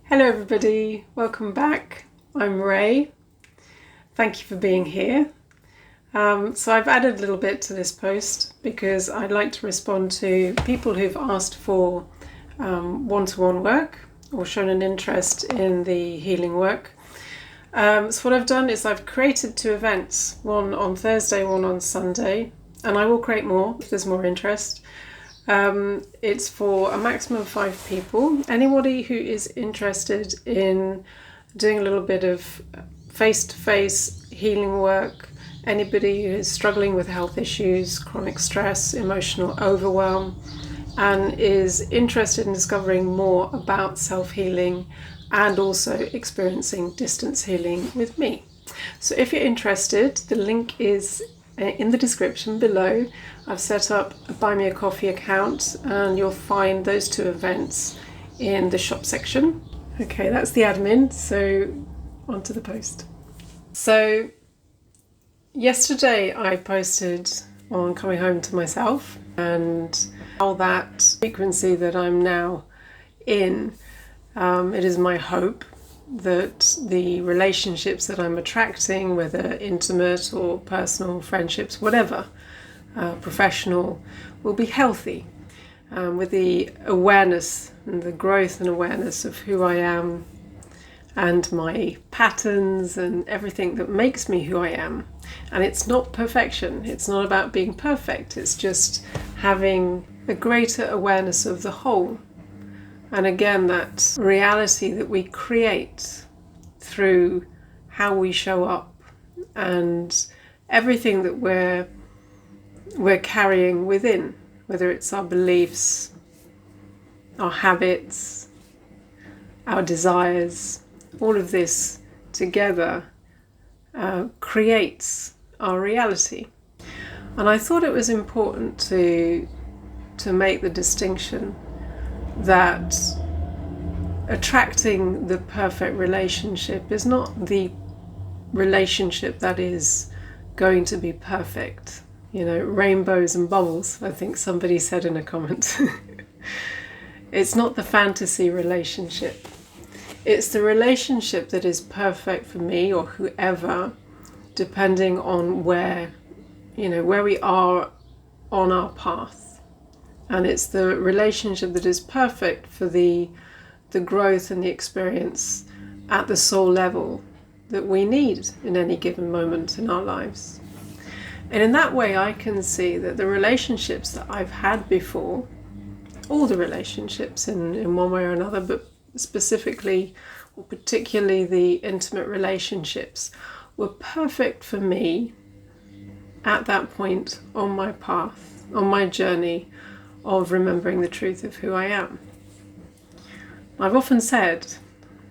Hello everybody, welcome back. I'm Ray. Thank you for being here. So I've added a little bit to this post because I'd like to respond to people who've asked for one-to-one work or shown an interest in the healing work. So what I've done is I've created 2 events, one on Thursday, one on Sunday, and I will create more if there's more interest. It's for a maximum of 5 people. Anybody who is interested in doing a little bit of face-to-face healing work, anybody who is struggling with health issues, chronic stress, emotional overwhelm, and is interested in discovering more about self-healing and also experiencing distance healing with me. So if you're interested, the link is in the description below. I've set up a Buy Me a Coffee account and you'll find those 2 events in the shop section. Okay, that's the admin, so on to the post. So yesterday I posted on coming home to myself and how that frequency that I'm now in, it is my hope that the relationships that I'm attracting, whether intimate or personal friendships, whatever, professional, will be healthy, with the awareness and the growth and awareness of who I am and my patterns and everything that makes me who I am. And it's not perfection, it's not about being perfect, it's just having a greater awareness of the whole. And again, that reality that we create through how we show up and everything that we're carrying within, whether it's our beliefs, our habits, our desires, all of this together creates our reality. And I thought it was important to make the distinction that attracting the perfect relationship is not the relationship that is going to be perfect. You know, rainbows and bubbles, I think somebody said in a comment. It's not the fantasy relationship. It's the relationship that is perfect for me or whoever, depending on where we are on our path. And it's the relationship that is perfect for the growth and the experience at the soul level that we need in any given moment in our lives. And in that way, I can see that the relationships that I've had before, all the relationships in one way or another, but specifically or particularly the intimate relationships, were perfect for me at that point on my path, on my journey of remembering the truth of who I am. I've often said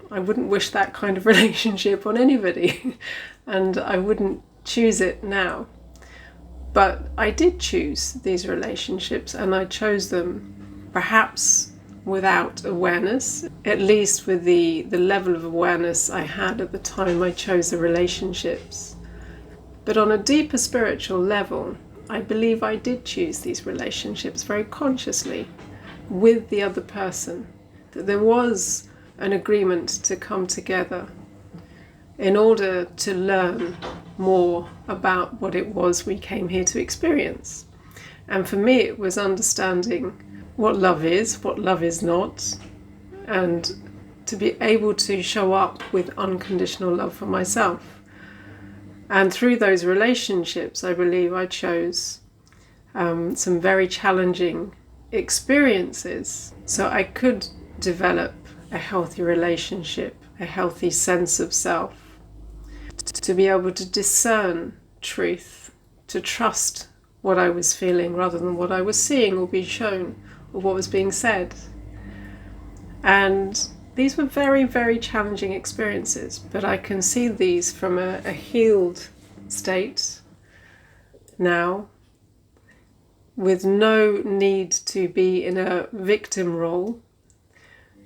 I wouldn't wish that kind of relationship on anybody and I wouldn't choose it now. But I did choose these relationships and I chose them perhaps without awareness, at least with the level of awareness I had at the time I chose the relationships. But on a deeper spiritual level, I believe I did choose these relationships very consciously with the other person, that there was an agreement to come together in order to learn more about what it was we came here to experience. And for me, it was understanding what love is not, and to be able to show up with unconditional love for myself. And through those relationships, I believe I chose some very challenging experiences so I could develop a healthy relationship, a healthy sense of self, to be able to discern truth, to trust what I was feeling rather than what I was seeing or being shown or what was being said. And these were very, very challenging experiences, but I can see these from a healed state now, with no need to be in a victim role,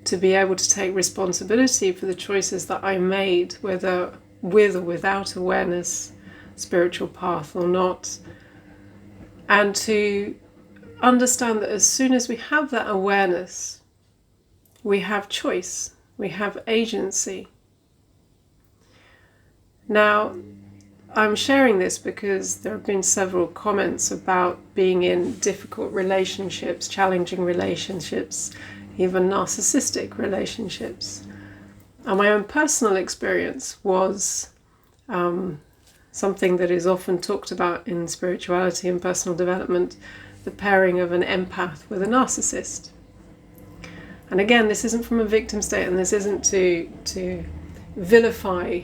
to be able to take responsibility for the choices that I made, whether with or without awareness, spiritual path or not, and to understand that as soon as we have that awareness, we have choice. We have agency. Now, I'm sharing this because there have been several comments about being in difficult relationships, challenging relationships, even narcissistic relationships. And my own personal experience was something that is often talked about in spirituality and personal development, the pairing of an empath with a narcissist. And again, this isn't from a victim state, and this isn't to vilify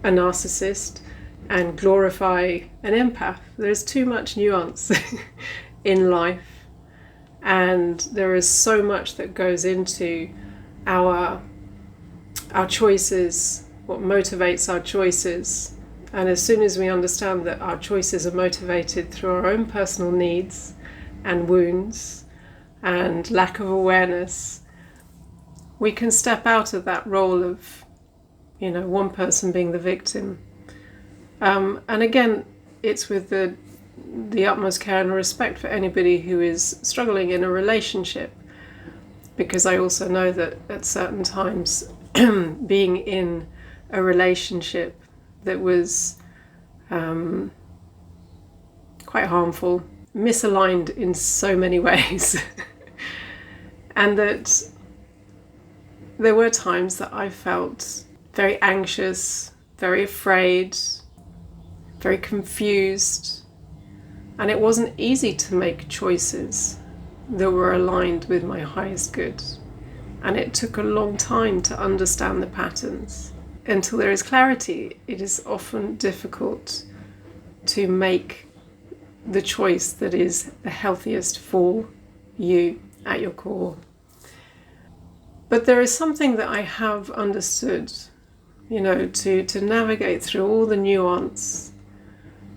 a narcissist and glorify an empath. There's too much nuance in life, and there is so much that goes into our choices, what motivates our choices. And as soon as we understand that our choices are motivated through our own personal needs and wounds and lack of awareness, we can step out of that role of, one person being the victim. And again, it's with the utmost care and respect for anybody who is struggling in a relationship, because I also know that at certain times being in a relationship that was quite harmful, misaligned in so many ways, and that there were times that I felt very anxious, very afraid, very confused, and it wasn't easy to make choices that were aligned with my highest good. And it took a long time to understand the patterns. Until there is clarity, it is often difficult to make the choice that is the healthiest for you at your core. But there is something that I have understood, to navigate through all the nuance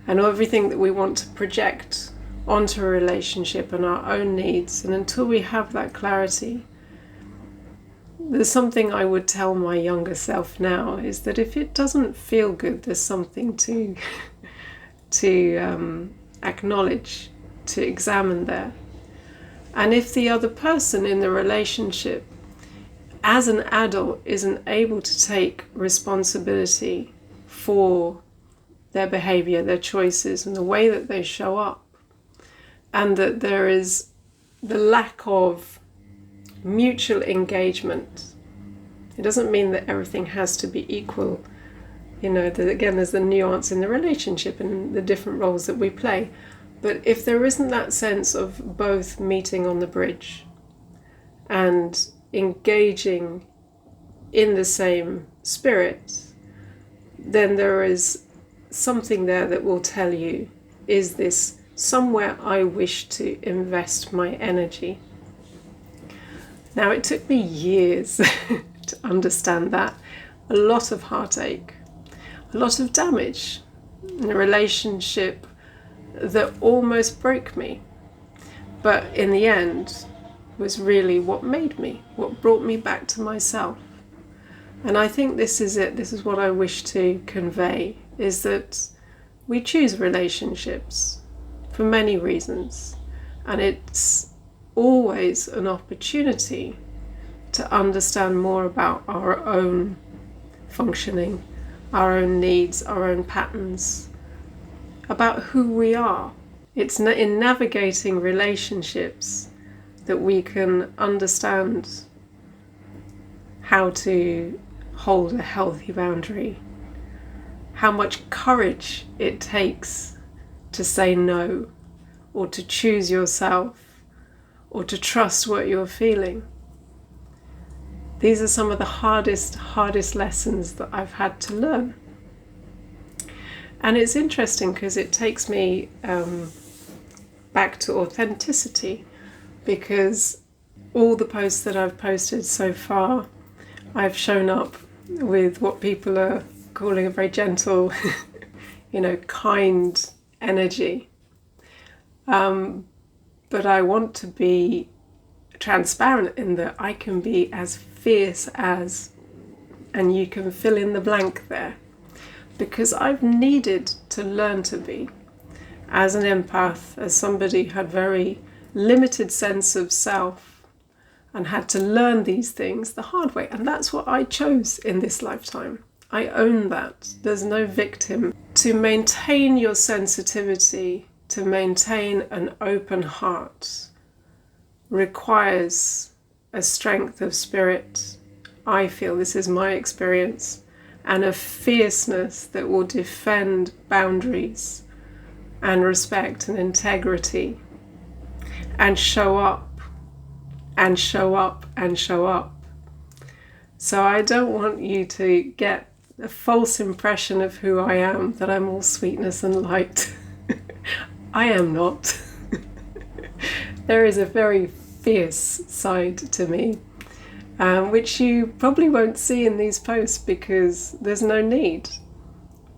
and everything that we want to project onto a relationship and our own needs. And until we have that clarity, there's something I would tell my younger self now, is that if it doesn't feel good, there's something to acknowledge, to examine there. And if the other person in the relationship, as an adult, isn't able to take responsibility for their behavior, their choices, and the way that they show up, and that there is the lack of mutual engagement. It doesn't mean that everything has to be equal. There's the nuance in the relationship and the different roles that we play. But if there isn't that sense of both meeting on the bridge and engaging in the same spirit, then there is something there that will tell you, is this somewhere I wish to invest my energy? Now, it took me years to understand that. A lot of heartache, a lot of damage in a relationship that almost broke me, but in the end was really what made me, what brought me back to myself. And I think this is it. This is what I wish to convey, is that we choose relationships for many reasons, and it's always an opportunity to understand more about our own functioning, our own needs, our own patterns, about who we are. It's in navigating relationships that we can understand how to hold a healthy boundary, how much courage it takes to say no, or to choose yourself, or to trust what you're feeling. These are some of the hardest lessons that I've had to learn. And it's interesting because it takes me back to authenticity, because all the posts that I've posted so far, I've shown up with what people are calling a very gentle, kind energy. But I want to be transparent in that I can be as fierce as, and you can fill in the blank there, because I've needed to learn to be, as an empath, as somebody who had very limited sense of self and had to learn these things the hard way. And that's what I chose in this lifetime. I own that. There's no victim. To maintain your sensitivity, to maintain an open heart, requires a strength of spirit. I feel, this is my experience, and a fierceness that will defend boundaries and respect and integrity and show up and show up and show up. So I don't want you to get a false impression of who I am, that I'm all sweetness and light. I am not. There is a very fierce side to me, which you probably won't see in these posts because there's no need.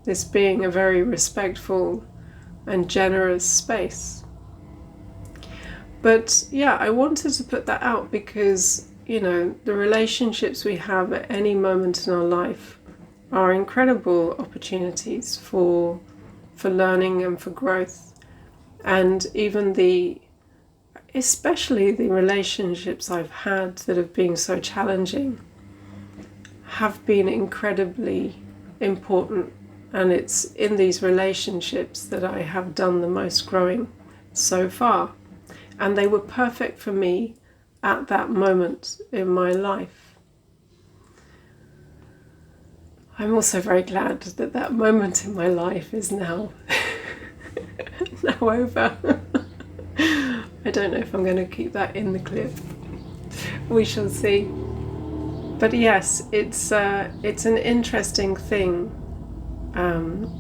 This being a very respectful and generous space. But yeah, I wanted to put that out because, you know, the relationships we have at any moment in our life are incredible opportunities for learning and for growth. And even especially the relationships I've had that have been so challenging have been incredibly important. And it's in these relationships that I have done the most growing so far. And they were perfect for me at that moment in my life. I'm also very glad that that moment in my life is now over. I don't know if I'm going to keep that in the clip. We shall see. But yes, it's an interesting thing,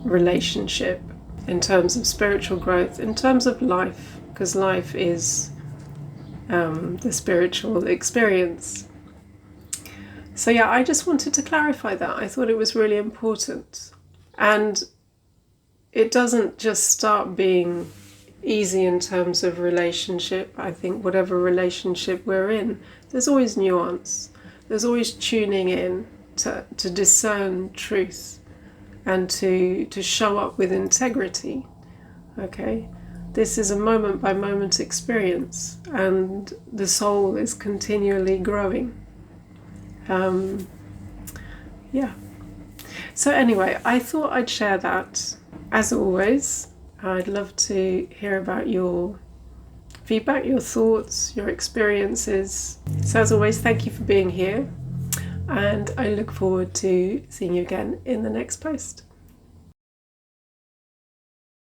relationship, in terms of spiritual growth, in terms of life, because life is the spiritual experience. So yeah, I just wanted to clarify that. I thought it was really important. And it doesn't just start being easy in terms of relationship. I think whatever relationship we're in, there's always nuance. There's always tuning in to discern truth and to show up with integrity. Okay? This is a moment by moment experience, and the soul is continually growing. Yeah. So anyway, I thought I'd share that. As always, I'd love to hear about your feedback, your thoughts, your experiences. So as always, thank you for being here, and I look forward to seeing you again in the next post.